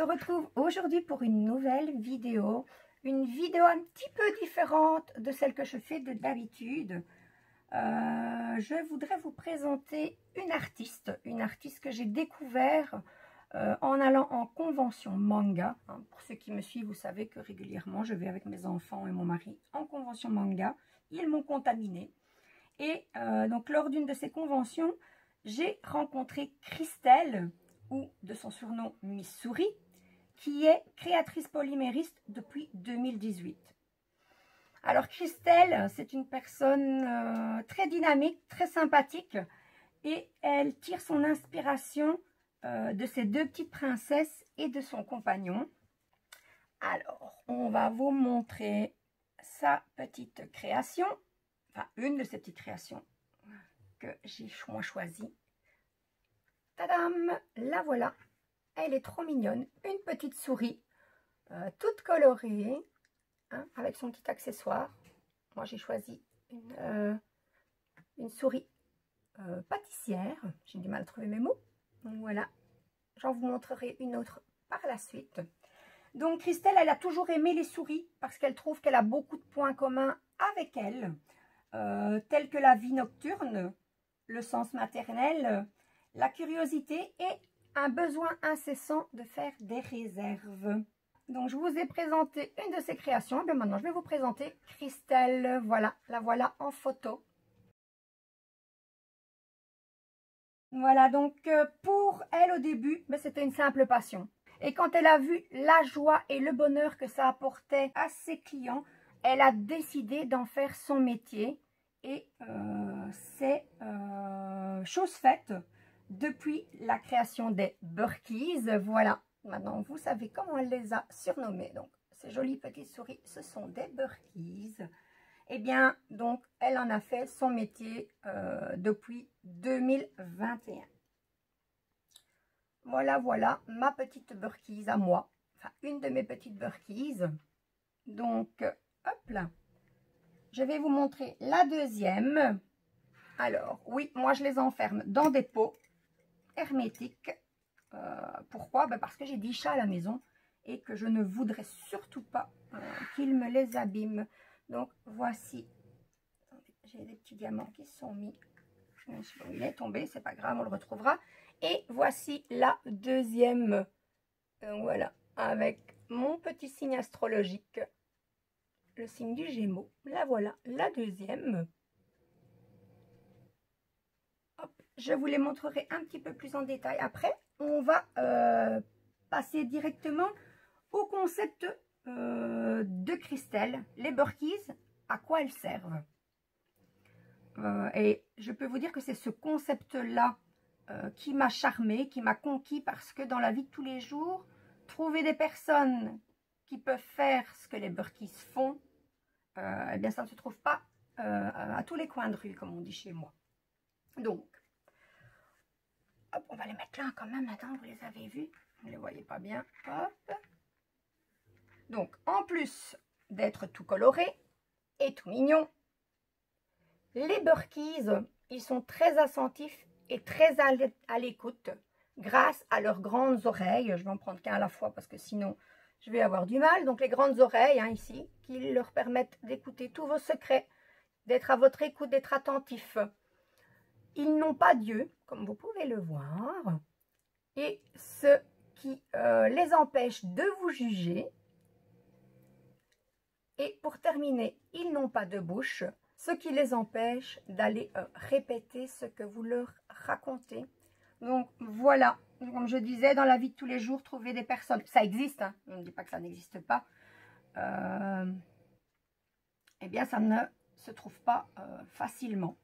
retrouve aujourd'hui pour une nouvelle vidéo. Une vidéo un petit peu différente de celle que je fais d'habitude. Je voudrais vous présenter une artiste que j'ai découvert en allant en convention manga. Pour ceux qui me suivent, vous savez que régulièrement, je vais avec mes enfants et mon mari en convention manga. Ils m'ont contaminée. Et donc, lors d'une de ces conventions, j'ai rencontré Christelle, ou de son surnom Miss Souris, qui est créatrice polymériste depuis 2018. Alors Christelle, c'est une personne très dynamique, très sympathique, et elle tire son inspiration de ses deux petites princesses et de son compagnon. Alors, on va vous montrer sa petite création, enfin une de ses petites créations que j'ai choisie. Tadam, la voilà. Elle est trop mignonne. Une petite souris, toute colorée, hein, avec son petit accessoire. Moi, j'ai choisi une souris pâtissière. J'ai du mal à trouver mes mots. Donc voilà, j'en vous montrerai une autre par la suite. Donc Christelle, elle a toujours aimé les souris parce qu'elle trouve qu'elle a beaucoup de points communs avec elle, tels que la vie nocturne, le sens maternel, la curiosité et un besoin incessant de faire des réserves. Donc, je vous ai présenté une de ses créations. Bien, maintenant, je vais vous présenter Christelle. Voilà, la voilà en photo. Voilà, donc pour elle au début, c'était une simple passion. Et quand elle a vu la joie et le bonheur que ça apportait à ses clients, elle a décidé d'en faire son métier. Et c'est chose faite. Depuis la création des Burkies, voilà, maintenant vous savez comment elle les a surnommés. Donc, ces jolies petites souris, ce sont des Burkies. Eh bien, donc, elle en a fait son métier depuis 2021. Voilà, voilà, ma petite Burkies à moi. Enfin, une de mes petites Burkies. Donc, hop là. Je vais vous montrer la deuxième. Alors, oui, moi, je les enferme dans des pots hermétique. Pourquoi? Parce que j'ai 10 chats à la maison et que je ne voudrais surtout pas qu'ils me les abîment. Donc voici, j'ai des petits diamants qui sont mis. Il est tombé, c'est pas grave, on le retrouvera. Et voici la deuxième. Voilà, avec mon petit signe astrologique, le signe du Gémeaux. La voilà, la deuxième. Je vous les montrerai un petit peu plus en détail après. On va passer directement au concept de Christelle. Les Burkies, à quoi elles servent. Et je peux vous dire que c'est ce concept-là qui m'a charmé, qui m'a conquis, parce que dans la vie de tous les jours, trouver des personnes qui peuvent faire ce que les Burkies font, eh bien ça ne se trouve pas à tous les coins de rue, comme on dit chez moi. Donc, hop, on va les mettre là quand même. Attends, vous les avez vus? Vous ne les voyez pas bien. Hop. Donc, en plus d'être tout coloré et tout mignon, les Burkies, ils sont très attentifs et très à l'écoute grâce à leurs grandes oreilles. Je vais en prendre qu'un à la fois parce que sinon, je vais avoir du mal. Donc, les grandes oreilles, hein, ici, qui leur permettent d'écouter tous vos secrets, d'être à votre écoute, d'être attentifs. Ils n'ont pas d'yeux, comme vous pouvez le voir, et ce qui les empêche de vous juger. Et pour terminer, ils n'ont pas de bouche, ce qui les empêche d'aller répéter ce que vous leur racontez. Donc voilà, comme je disais, dans la vie de tous les jours, trouver des personnes, ça existe, hein, on ne dit pas que ça n'existe pas, eh bien ça ne se trouve pas facilement.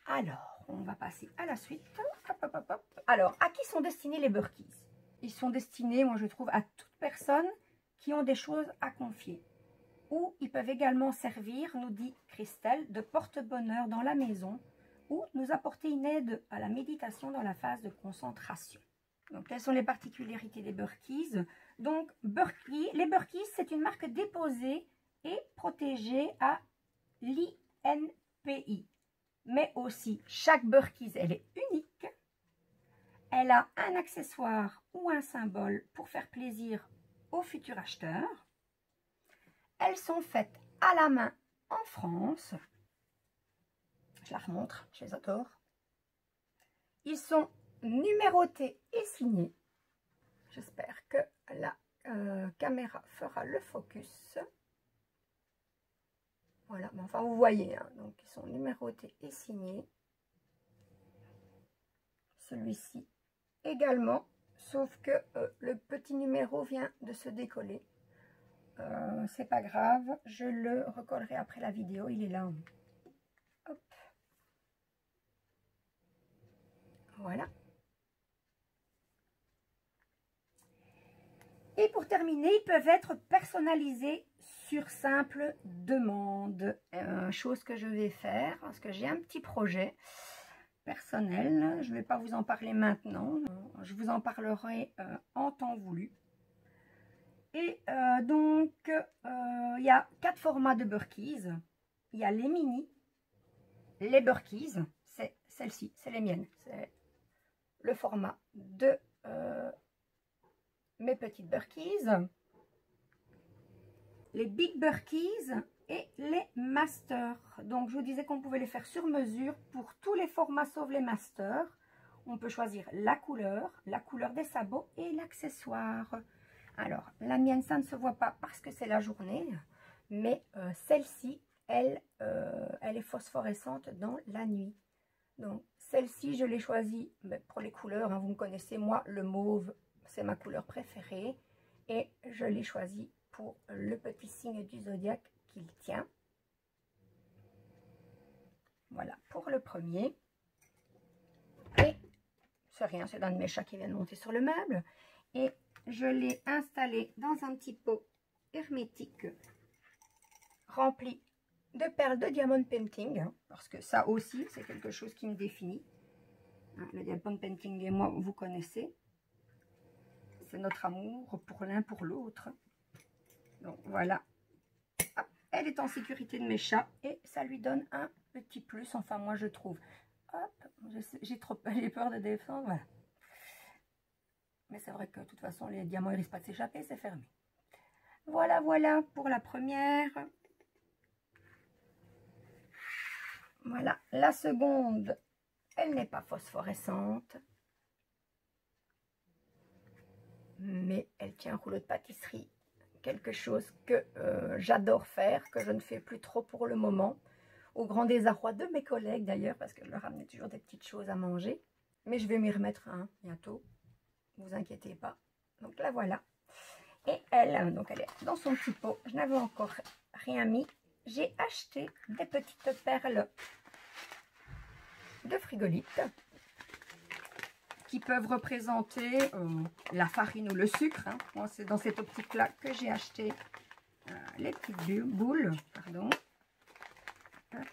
Alors, on va passer à la suite. Hop, hop, hop, hop. Alors, à qui sont destinés les Burkies? Ils sont destinés, moi je trouve, à toute personne qui ont des choses à confier. Ou ils peuvent également servir, nous dit Christelle, de porte-bonheur dans la maison ou nous apporter une aide à la méditation dans la phase de concentration. Donc, quelles sont les particularités des Burkies? Donc, les Burkies, c'est une marque déposée et protégée à l'INPI. Mais aussi, chaque Burkies, elle est unique. Elle a un accessoire ou un symbole pour faire plaisir aux futurs acheteurs. Elles sont faites à la main en France. Je la remontre, je les adore. Ils sont numérotés et signés. J'espère que la caméra fera le focus. Voilà, mais enfin vous voyez, hein, donc ils sont numérotés et signés. Celui-ci également, sauf que le petit numéro vient de se décoller. C'est pas grave, je le recollerai après la vidéo, il est là. Hop. Voilà. Et pour terminer, ils peuvent être personnalisés sur simple demande. Chose que je vais faire parce que j'ai un petit projet personnel. Je ne vais pas vous en parler maintenant. Je vous en parlerai en temps voulu. Et donc, il y a 4 formats de Burkies. Il y a les mini, les Burkies, c'est celle-ci, c'est les miennes. C'est le format de mes petites Burkies, les Big Burkies et les Masters. Donc, je vous disais qu'on pouvait les faire sur mesure pour tous les formats sauf les Masters. On peut choisir la couleur des sabots et l'accessoire. Alors, la mienne, ça ne se voit pas parce que c'est la journée, mais celle-ci, elle est phosphorescente dans la nuit. Donc, celle-ci, je l'ai choisie pour les couleurs. Hein, vous me connaissez, moi, le mauve, c'est ma couleur préférée. Et je l'ai choisie pour le petit signe du zodiaque qu'il tient. Voilà, pour le premier. Et c'est rien, c'est un de mes chats qui vient de monter sur le meuble. Et je l'ai installé dans un petit pot hermétique rempli de perles de diamond painting, hein, parce que ça aussi, c'est quelque chose qui me définit. Le diamond painting et moi, vous connaissez. C'est notre amour pour l'un pour l'autre. Donc voilà. Hop, elle est en sécurité de mes chats et ça lui donne un petit plus. Enfin, moi, je trouve. Hop, j'ai peur de défendre. Voilà. Mais c'est vrai que de toute façon, les diamants, ils risquent pas de s'échapper, c'est fermé. Voilà, voilà pour la première. Voilà, la seconde, elle n'est pas phosphorescente. Mais elle tient un rouleau de pâtisserie. Quelque chose que j'adore faire, que je ne fais plus trop pour le moment. Au grand désarroi de mes collègues d'ailleurs, parce que je leur amenais toujours des petites choses à manger. Mais je vais m'y remettre bientôt. Ne vous inquiétez pas. Donc la voilà. Et elle, donc elle est dans son petit pot. Je n'avais encore rien mis. J'ai acheté des petites perles de frigolite qui peuvent représenter la farine ou le sucre. Hein. Moi, c'est dans cette optique-là que j'ai acheté les petites boules. Pardon. Hop.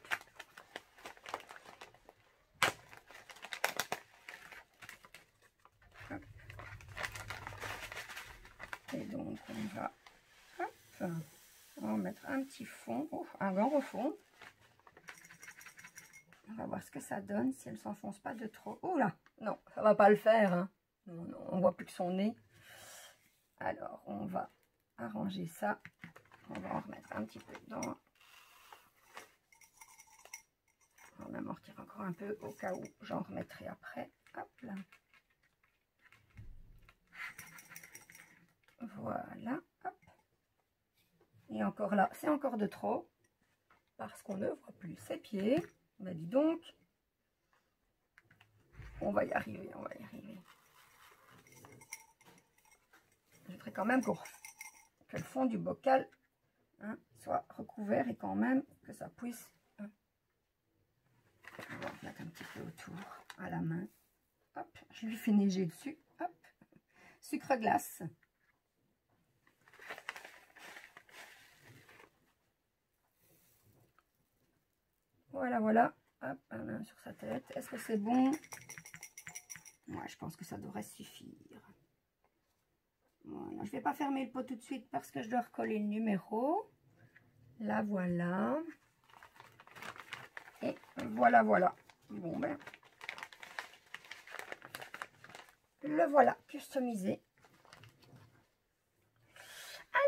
Et donc, on va, mettre un petit fond, un grand fond. On va voir ce que ça donne, si elle ne s'enfonce pas de trop. Oh là, non, ça va pas le faire. Hein. Non, non, on voit plus que son nez. Alors, on va arranger ça. On va en remettre un petit peu dedans. On va amortir encore un peu au cas où j'en remettrai après. Hop là. Voilà, hop. Et encore là, c'est encore de trop. Parce qu'on ne voit plus ses pieds. Mais dis donc, on va y arriver, on va y arriver. Je voudrais quand même que le fond du bocal soit recouvert et quand même que ça puisse... On va en mettre un petit peu autour à la main. Hop, je lui fais neiger dessus. Hop, sucre glace. Voilà, voilà. Hop, un main sur sa tête. Est-ce que c'est bon? Moi, je pense que ça devrait suffire. Voilà. Je ne vais pas fermer le pot tout de suite parce que je dois recoller le numéro. Là, voilà. Et voilà, voilà. Bon, ben. Le voilà customisé.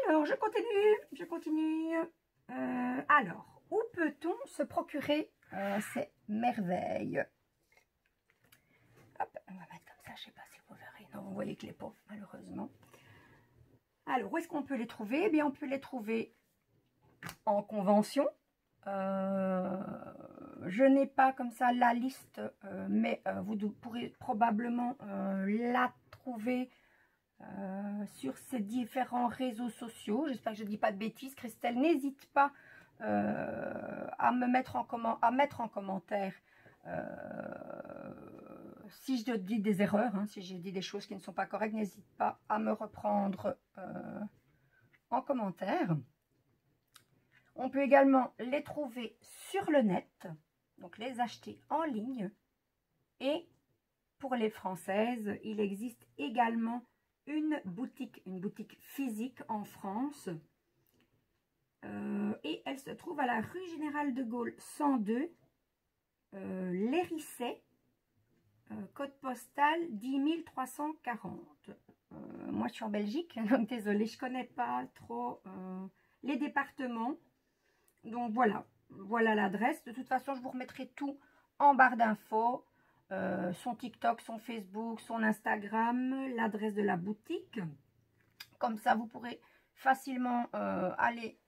Alors, je continue. Alors, où peut-on se procurer ces merveilles? Hop, on va mettre comme ça, je ne sais pas si vous verrez. Non, vous voyez que les pauvres, malheureusement. Alors, où est-ce qu'on peut les trouver? Eh bien, on peut les trouver en convention. Je n'ai pas comme ça la liste, mais vous pourrez probablement la trouver sur ces différents réseaux sociaux. J'espère que je ne dis pas de bêtises. Christelle, n'hésite pas à mettre en commentaire si je dis des erreurs, hein, si j'ai dit des choses qui ne sont pas correctes. N'hésite pas à me reprendre en commentaire. On peut également les trouver sur le net, donc les acheter en ligne. Et pour les Françaises, il existe également une boutique physique en France. Et elle se trouve à la rue Général de Gaulle 102, l'Hérissé, code postal 10 340. Moi, je suis en Belgique, donc désolée, je ne connais pas trop les départements. Donc voilà l'adresse. De toute façon, je vous remettrai tout en barre d'infos. Son TikTok, son Facebook, son Instagram, l'adresse de la boutique. Comme ça, vous pourrez facilement aller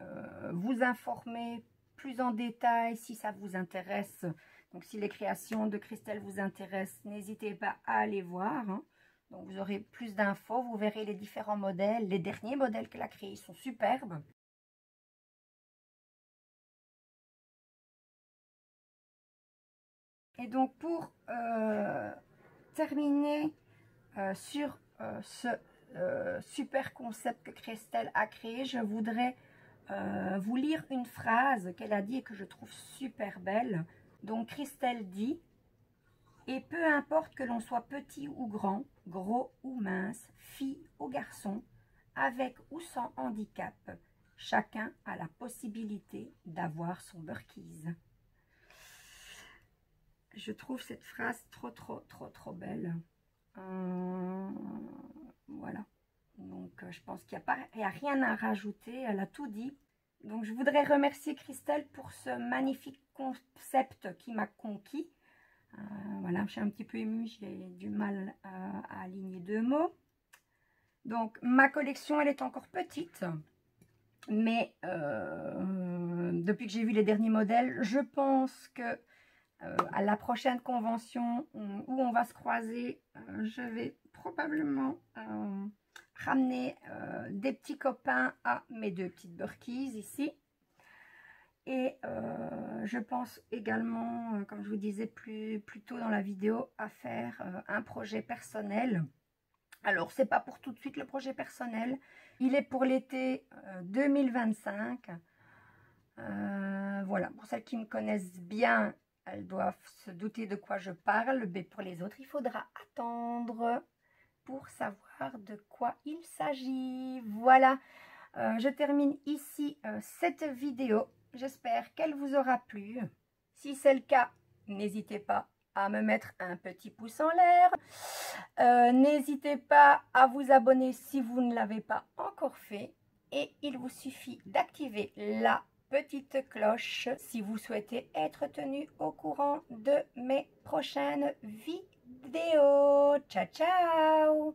vous informer plus en détail si ça vous intéresse. Donc, si les créations de Christelle vous intéressent, n'hésitez pas à aller voir. Hein. Donc, vous aurez plus d'infos. Vous verrez les différents modèles. Les derniers modèles qu'elle a créés sont superbes. Et donc, pour terminer sur ce super concept que Christelle a créé, je voudrais vous lire une phrase qu'elle a dit et que je trouve super belle. Donc, Christelle dit: « Et peu importe que l'on soit petit ou grand, gros ou mince, fille ou garçon, avec ou sans handicap, chacun a la possibilité d'avoir son Burkies. » Je trouve cette phrase trop belle. Voilà. Donc, je pense qu'il n'y a rien à rajouter. Elle a tout dit. Donc, je voudrais remercier Christelle pour ce magnifique concept qui m'a conquis. Voilà, je suis un petit peu émue. J'ai du mal à aligner deux mots. Donc, ma collection, elle est encore petite. Mais depuis que j'ai vu les derniers modèles, je pense que à la prochaine convention où on va se croiser, je vais probablement ramener des petits copains à mes deux petites Burkies ici. Et je pense également, comme je vous disais plus tôt dans la vidéo, à faire un projet personnel. Alors, c'est pas pour tout de suite le projet personnel. Il est pour l'été 2025. Voilà, pour celles qui me connaissent bien, elles doivent se douter de quoi je parle, mais pour les autres, il faudra attendre pour savoir de quoi il s'agit. Voilà, je termine ici cette vidéo. J'espère qu'elle vous aura plu. Si c'est le cas, n'hésitez pas à me mettre un petit pouce en l'air. N'hésitez pas à vous abonner si vous ne l'avez pas encore fait. Et il vous suffit d'activer la petite cloche si vous souhaitez être tenu au courant de mes prochaines vidéos. Ciao, ciao!